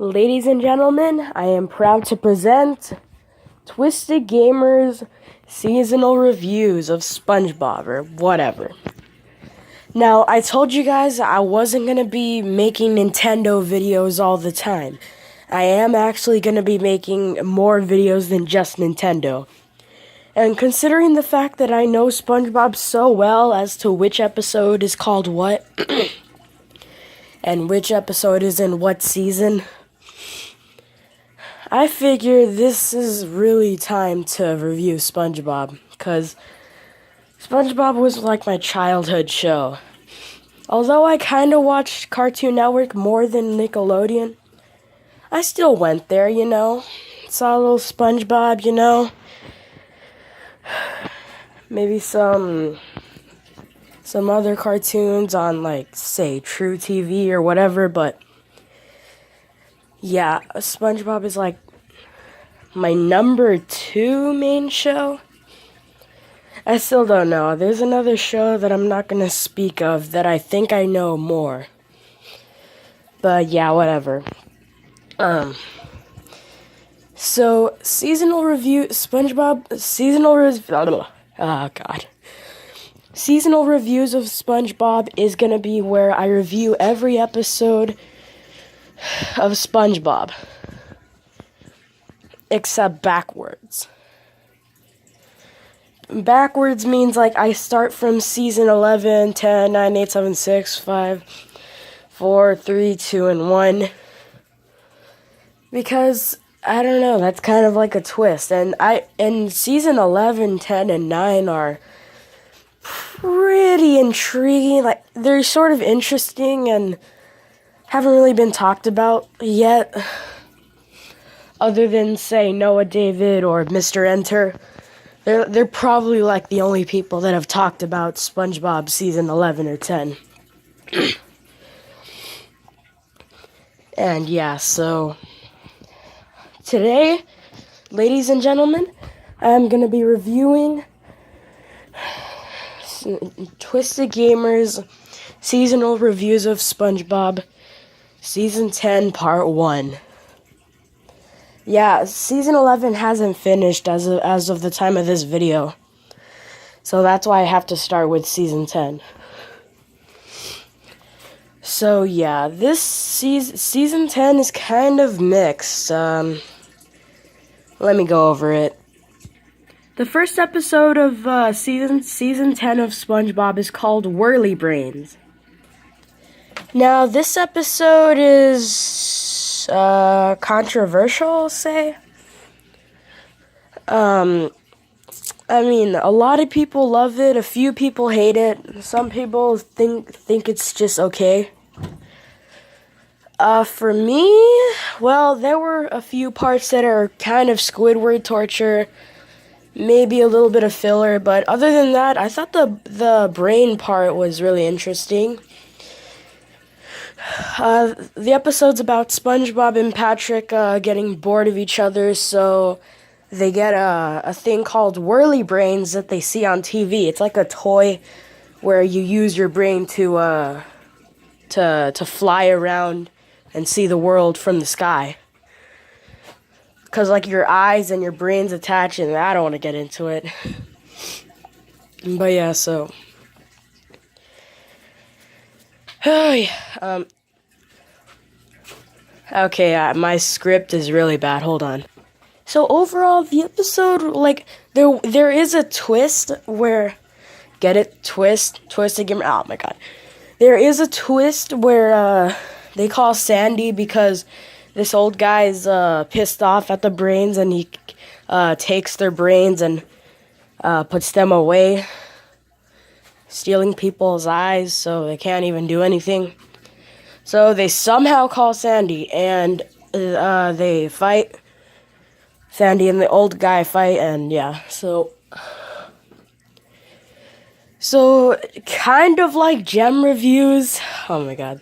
Ladies and gentlemen, I am proud to present TwistedGamer's seasonal reviews of Spongebob, or whatever. Now, I told you guys I wasn't going to be making Nintendo videos all the time. I am actually going to be making more videos than just Nintendo. And considering the fact that I know SpongeBob so well as to which episode is called what, and which episode is in what season, I figure this is really time to review SpongeBob, because SpongeBob was like my childhood show. Although I kind of watched Cartoon Network more than Nickelodeon, I still went there, saw a little SpongeBob, maybe some other cartoons on, like, say, True TV or whatever, but yeah, SpongeBob is like my number 2 main show. I still don't know. There's another show that I'm not going to speak of that I think I know more. But yeah, whatever. So, seasonal review, SpongeBob, seasonal reviews of SpongeBob is going to be where I review every episode of SpongeBob, except backwards. Backwards means like I start from season 11, 10, 9, 8, 7, 6, 5, 4, 3, 2, and 1. Because, I don't know, that's kind of like a twist. And season 11, 10, and 9 are pretty intriguing. Like, they're sort of interesting and haven't really been talked about yet, other than, say, Noah David or Mr. Enter. They're probably, like, the only people that have talked about SpongeBob season 11 or 10. And, yeah, so today, ladies and gentlemen, I'm going to be reviewing TwistedGamer's seasonal reviews of SpongeBob Season 10, Part 1. Yeah, Season 11 hasn't finished as of the time of this video. So that's why I have to start with Season 10. So yeah, this Season 10 is kind of mixed. Let me go over it. The first episode of Season 10 of SpongeBob is called Whirly Brains. Now, this episode is controversial, say. I mean, a lot of people love it, a few people hate it, some people think it's just okay. For me, well, there were a few parts that are kind of Squidward torture, maybe a little bit of filler, but other than that, I thought the brain part was really interesting. The episode's about SpongeBob and Patrick getting bored of each other, so they get a thing called Whirly Brains that they see on TV. It's like a toy where you use your brain to fly around and see the world from the sky. Because, like, your eyes and your brain's attached, and I don't want to get into it. But yeah, so okay, my script is really bad. Hold on. So overall, the episode, like, there is a twist where, get it? TwistedGamer. Oh my god. There is a twist where they call Sandy because this old guy's pissed off at the brains, and he takes their brains and puts them away, stealing people's eyes so they can't even do anything. So they somehow call Sandy, and they fight. Sandy and the old guy fight, and yeah, so kind of like gem reviews. Oh my god.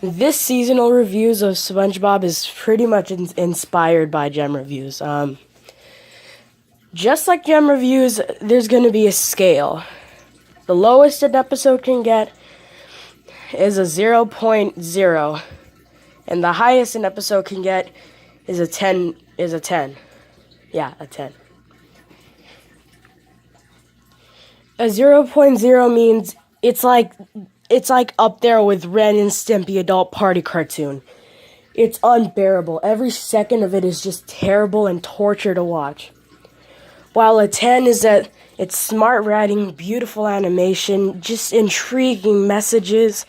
This seasonal reviews of SpongeBob is pretty much inspired by gem reviews. Just like gem reviews, there's going to be a scale. The lowest an episode can get is a 0.0, And the highest an episode can get is a 10. Yeah, a 10. A 0.0 means it's like up there with Ren and Stimpy adult party cartoon. It's unbearable. Every second of it is just terrible and torture to watch. While a 10 is that it's smart writing, beautiful animation, just intriguing messages,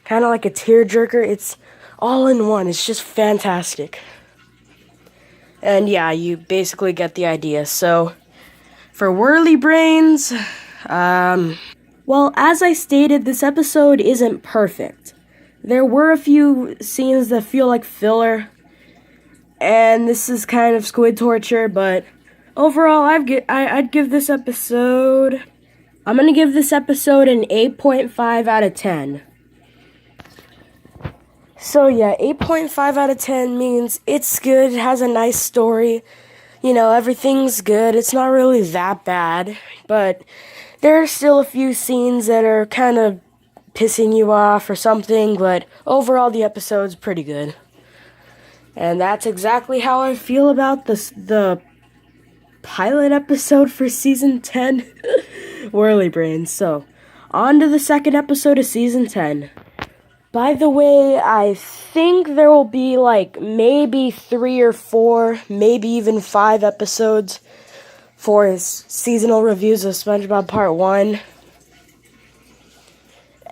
kind of like a tearjerker. It's all in one. It's just fantastic. And yeah, you basically get the idea. So, for Whirly Brains, well, as I stated, this episode isn't perfect. There were a few scenes that feel like filler, and this is kind of squid torture, but overall, I'd give this episode, I'm going to give this episode an 8.5 out of 10. So yeah, 8.5 out of 10 means it's good, it has a nice story, you know, everything's good, it's not really that bad, but there are still a few scenes that are kind of pissing you off or something, but overall the episode's pretty good. And that's exactly how I feel about the pilot episode for Season 10, Whirly Brains. So, on to the second episode of Season 10. By the way, I think there will be like maybe 3 or 4, maybe even 5 episodes for his seasonal reviews of SpongeBob Part 1.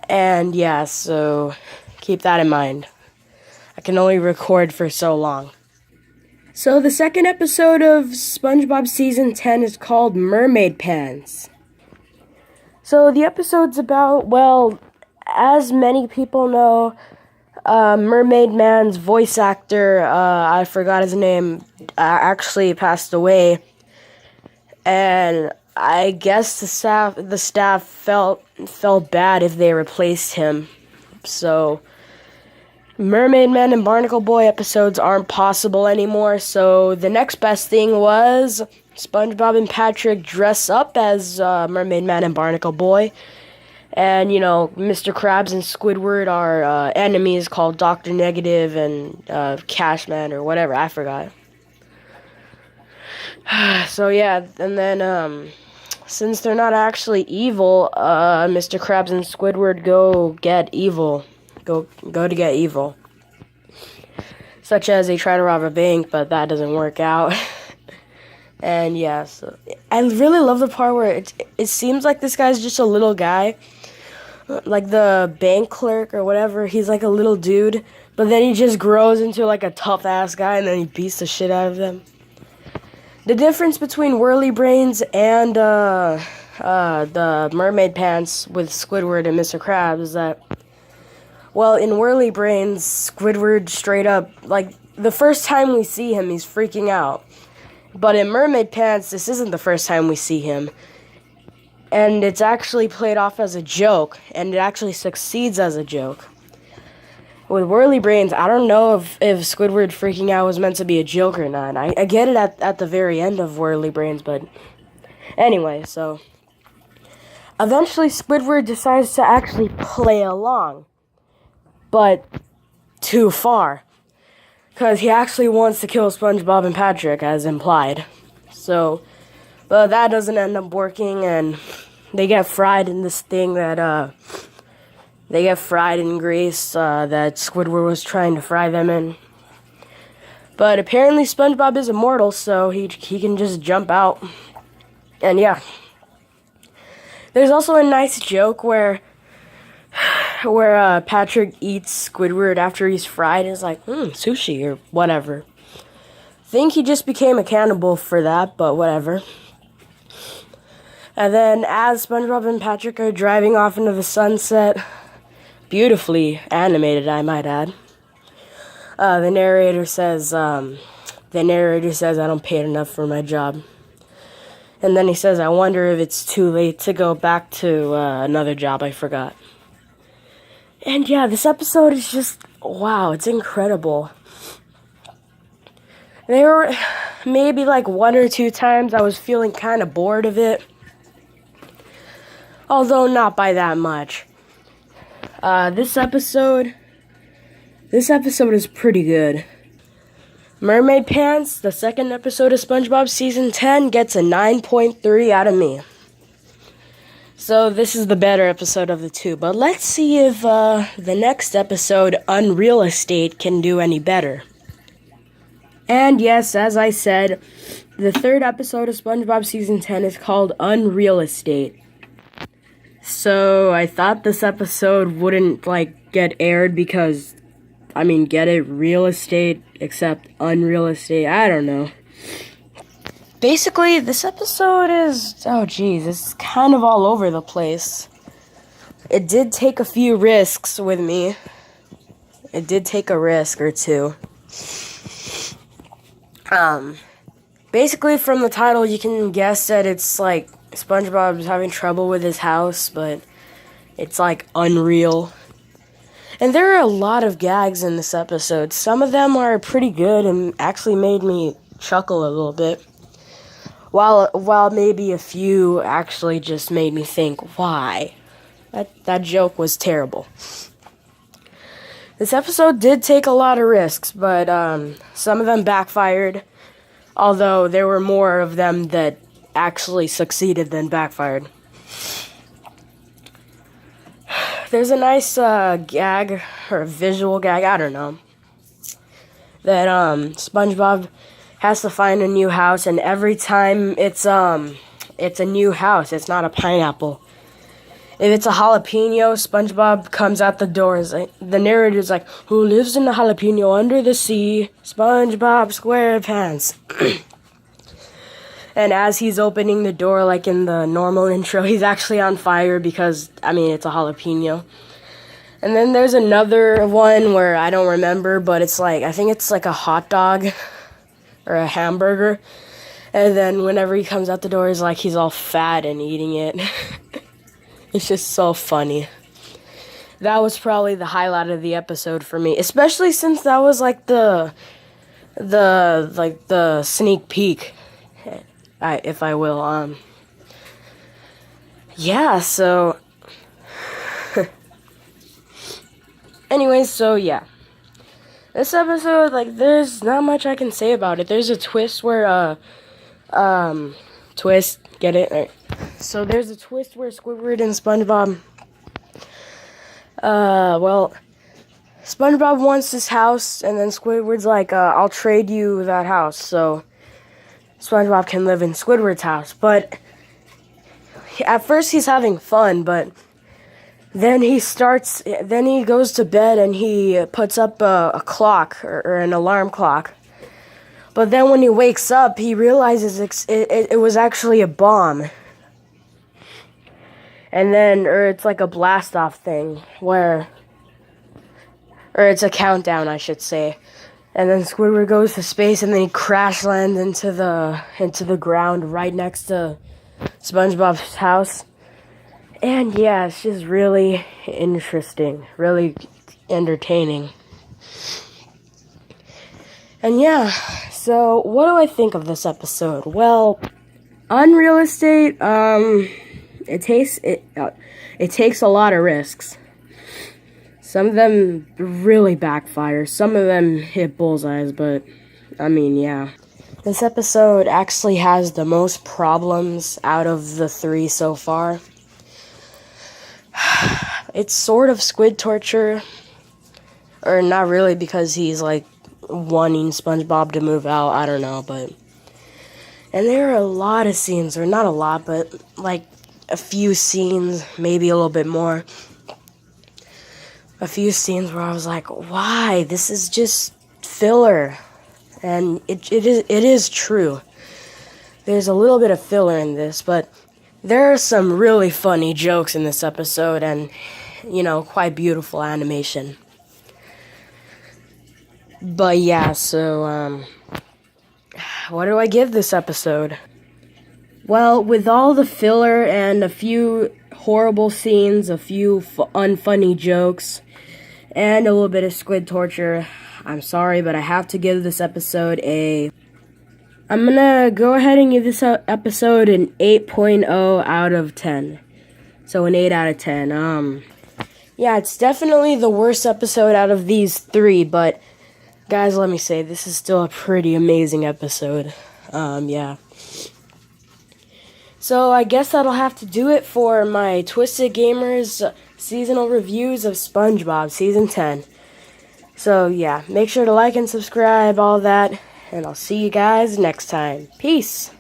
And yeah, so keep that in mind. I can only record for so long. So the second episode of SpongeBob Season 10 is called Mermaid Pants. So the episode's about, well, as many people know, Mermaid Man's voice actor, I forgot his name, actually passed away. And I guess the staff felt bad if they replaced him. So Mermaid Man and Barnacle Boy episodes aren't possible anymore. So the next best thing was SpongeBob and Patrick dress up as Mermaid Man and Barnacle Boy. And, you know, Mr. Krabs and Squidward are enemies called Dr. Negative and Cashman or whatever. I forgot. So, yeah, and then, since they're not actually evil, Mr. Krabs and Squidward go get evil. Go to get evil. Such as they try to rob a bank, but that doesn't work out. And, yeah, so I really love the part where it seems like this guy's just a little guy. Like the bank clerk or whatever, he's like a little dude, but then he just grows into like a tough-ass guy, and then he beats the shit out of them. The difference between Whirly Brains and the Mermaid Pants with Squidward and Mr. Krabs is that, well, in Whirly Brains, Squidward straight up, like, the first time we see him, he's freaking out. But in Mermaid Pants, this isn't the first time we see him. And it's actually played off as a joke, and it actually succeeds as a joke. With Whirly Brains, I don't know if Squidward freaking out was meant to be a joke or not. I get it at the very end of Whirly Brains, but anyway, so eventually Squidward decides to actually play along, but too far, because he actually wants to kill SpongeBob and Patrick, as implied. So, but that doesn't end up working, and they get fried in this thing that, they get fried in grease that Squidward was trying to fry them in. But apparently SpongeBob is immortal, so he can just jump out. And yeah. There's also a nice joke where Patrick eats Squidward after he's fried and is like, sushi or whatever. Think he just became a cannibal for that, but whatever. And then as SpongeBob and Patrick are driving off into the sunset, beautifully animated, I might add, the narrator says, I don't pay enough for my job. And then he says, I wonder if it's too late to go back to another job I forgot. And yeah, this episode is just, wow, it's incredible. There were maybe like 1 or 2 times I was feeling kind of bored of it. Although not by that much. This episode This episode is pretty good. Mermaid Pants, the second episode of SpongeBob Season 10, gets a 9.3 out of me. So this is the better episode of the two. But let's see if the next episode, Unreal Estate, can do any better. And yes, as I said, the third episode of SpongeBob Season 10 is called Unreal Estate. So I thought this episode wouldn't, get aired because, get it, real estate, except Unreal Estate, I don't know. Basically, this episode is, it's kind of all over the place. It did take a few risks with me. It did take a risk or two. Basically from the title you can guess that it's like SpongeBob's having trouble with his house, but it's like unreal. And there are a lot of gags in this episode. Some of them are pretty good and actually made me chuckle a little bit. While maybe a few actually just made me think, why? That joke was terrible. This episode did take a lot of risks, but some of them backfired, although there were more of them that actually succeeded than backfired. There's a nice gag, or a visual gag, I don't know, that SpongeBob has to find a new house, and every time it's a new house, it's not a pineapple. If it's a jalapeno, SpongeBob comes out the door. The narrator's like, who lives in a jalapeno under the sea? SpongeBob SquarePants. And as he's opening the door, like in the normal intro, he's actually on fire because, it's a jalapeno. And then there's another one where I don't remember, but it's I think it's like a hot dog or a hamburger. And then whenever he comes out the door, he's all fat and eating it. It's just so funny. That was probably the highlight of the episode for me, especially since that was the sneak peek, if I will. Yeah. So, anyways, so yeah, this episode, there's not much I can say about it. There's a twist where twist. Get it? Right. So there's a twist where Squidward and SpongeBob, SpongeBob wants this house, and then Squidward's like, I'll trade you that house, so SpongeBob can live in Squidward's house. But at first he's having fun, but then he goes to bed and he puts up a clock, or an alarm clock. But then when he wakes up, he realizes it was actually a bomb. And then, or it's like a blast-off thing, or it's a countdown, I should say. And then Squidward goes to space, and then he crash lands into the ground right next to SpongeBob's house. And yeah, it's just really interesting, really entertaining. And yeah, so what do I think of this episode? Well, Unreal Estate, it takes a lot of risks. Some of them really backfire. Some of them hit bullseyes, but yeah. This episode actually has the most problems out of the three so far. It's sort of squid torture, or not really, because he's wanting SpongeBob to move out, I don't know, but... And there are a lot of scenes, or not a lot, but a few scenes, maybe a little bit more. A few scenes where I was like, why? This is just filler. And it is true. There's a little bit of filler in this, but there are some really funny jokes in this episode, and, quite beautiful animation. But yeah, so, what do I give this episode? Well, with all the filler and a few horrible scenes, a few unfunny jokes, and a little bit of squid torture, I'm sorry, but I have to give this episode I'm gonna go ahead and give this episode an 8.0 out of 10. So an 8 out of 10. Yeah, it's definitely the worst episode out of these three, but guys, let me say, this is still a pretty amazing episode. Yeah. So I guess that'll have to do it for my Twisted Gamers seasonal reviews of SpongeBob Season 10. So yeah, make sure to like and subscribe, all that, and I'll see you guys next time. Peace!